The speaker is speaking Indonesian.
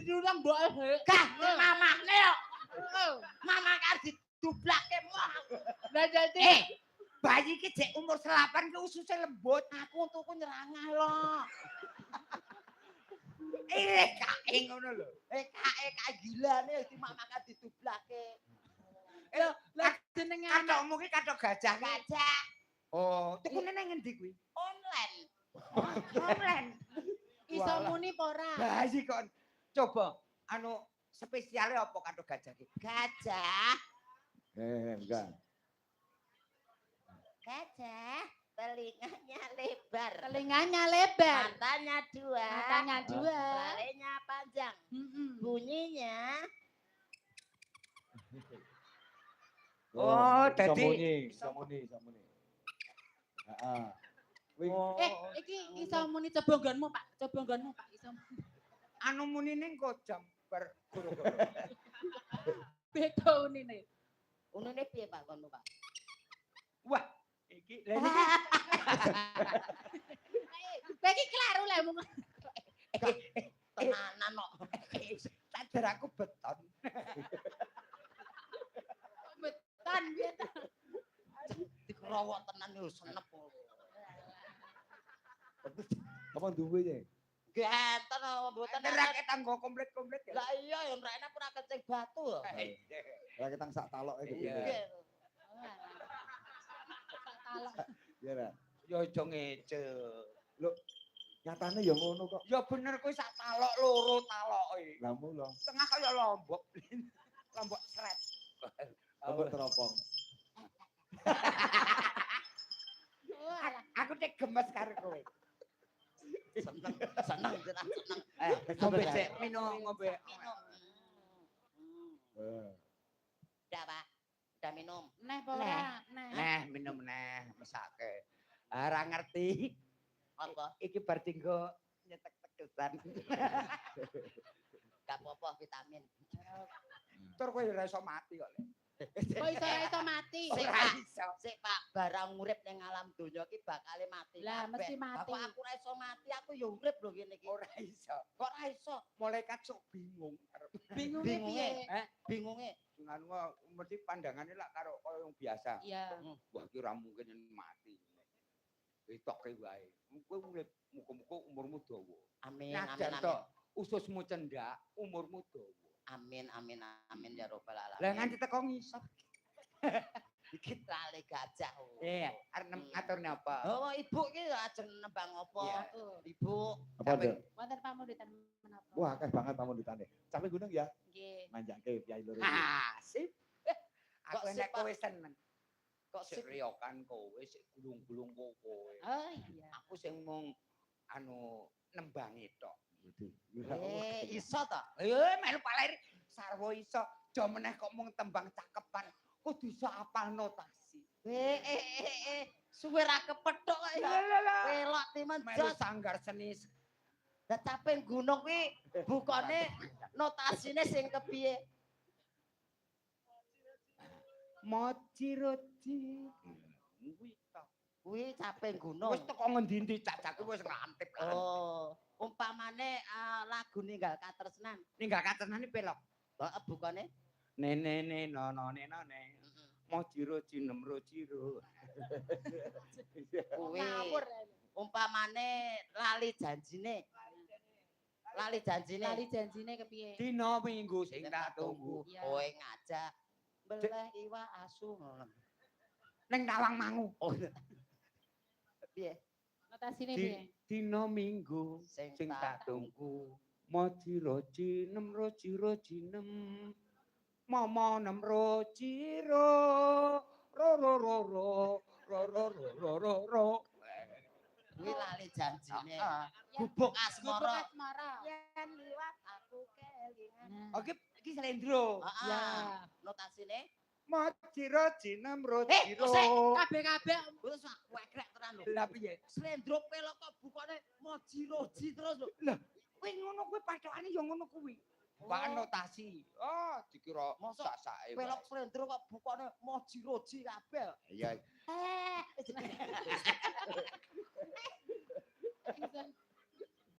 diulang mbok Kah mamane yo. Mama kan didublake mah. Lah dadi Bayi ki jek umur 8 ki ususe lembut. Aku tuku nyerangah lho. Kae ngono lho. Kae gilane di mama kan didublake. lah jenenge Kathokmu ki kathok gajah. Gajah Oh, tukune nang ngendi kuwi? online. Online. iso muni apa ora? Bayi kok coba anu spesiale apa kathok gajah ki? Gajah, Enggak. gajah, telinganya lebar. Telinganya lebar, Matanya dua. matanya dua. Taringnya panjang. Mm-mm. Bunyinya Oh, dadi bisa muni. Heeh. Wih, Iki iso muni coba nggonmu, Pak. Coba nggonmu, Pak. Iso muni. anu munine engko jam bar guru-guru. Beda unine. unine piye Pak kono Pak? Wah, iki lha niki Kowe iki kleru lek mung. Tenanan kok. sadar aku beton. Beton piye ta? Dikerowok tenan yo senep kok. apa duwe ya? Genten mboten Nerake tanggo komplit-komplit ya. Lah iya yo rene pura kencing batu. Lah ketang sak taloke gitu. Iya. Kalau Iya ra. Ya aja ngece. Nyatane ya ngono kok. Ya bener kuwi sak talok loro taloke. Lah mulo. Tengah kaya lombok. Lombok sret. Apa teropong. Aku tek gemes karo kowe. Seneng tenan seneng. Ngombe sik, minum ngombe. Udah Pak. Udah minum. neh apa ora? Neh. Neh minum neh mesake. Ora ngerti. Apa? Iki bar dinggo nyetek tegesan. Gak apa-apa vitamin. Tur kowe ora iso mati kok. Kok iso mati? Sik, Ora Pak. iso. Sik Pak, barang urip ning alam donya ki bakale mati. Lah, kabeh. mesti mati. Kok aku ora iso mati, aku ya urip lho ngene iki. Ora iso. Kok ora iso? Malaikat sok bingung. Bingunge Bingunge. piye? Bingunge. Anu mesti pandangane lak karo koyo wong biasa. Iya. Wah iki ora mungkin yen mati. Wetoke wae. Kowe urip muga-muga umurmu dawa. Amin, Najan amin, to amin. ususmu cendak, umurmu dawa. Amin, amin, amin ya robbal alamin. Lah nganti teko ngisor. Iki lali gajah. Iya, arep ngaturne apa? Oh, ibu ki ajeng nembang apa? Iya. Ibu. Apa Sampai- Dek? Wonten pamundutan menapa? Wah, akeh banget pamundutane. Sampai gunung ya, Nggih. manjake piyai loro. Ah, sip. Kok Aku sip, nek Pak? kowe seneng. Kok Sik sip? riokan kowe, sik gulung-gulung kowe. Oh iya. Aku sing mung anu nembangi tok. Iso to? Melu paler sarwa iso. Jo meneh kok mung tembang cakepan. Kudu iso apal notasi. Suwe ra kepethuk kok ya. Welok timen Melu jos. sanggar seni. Lah caping gunung kuwi bukane notasine sing kepiye? Moci roci. Kuwi tok. Kuwi caping gunung. Wis teko ngendi-endi cacaku wis ngantip. Oh, umpamane lagu ninggal katresnan. Ninggal katenane pelok. Heeh, bukane. Nene nono nenone. Moci roci nem roci ro. Kuwi Ngawur. umpamane lali janjine. Lali janjine. Lali janjine kepiye? Dina minggu sing tak tunggu. Iya. Kowe ngajak beleh iwa asu. Ning Tawang Mangu. Oh. Piye? Notasine piye? Dina minggu Sing sing tak tak tunggu. Moci roci nem roci roci nem. Mama nem roci ro. Ro ro ro ro. Ro ro ro ro ro ro. Kuwi lali janjine. Gubuk Gubuk Gubuk asmara. asmara. Yen liwat aku kelingan. Nah. Oke, iki slendro. Heeh. Ya. Notasine Moci roci nem roci ro. Kabeh-kabeh wis wekrek tenan lho. Lah piye? Slendro pelok kok bukane moji-roji terus lho. Kuwi ngono kuwi pathokane ya ngono kuwi. Bukan notasi. Oh, dikira Mosok sak-sake. pelok slendro kok bukane moji-roji kabeh. Iya. Iso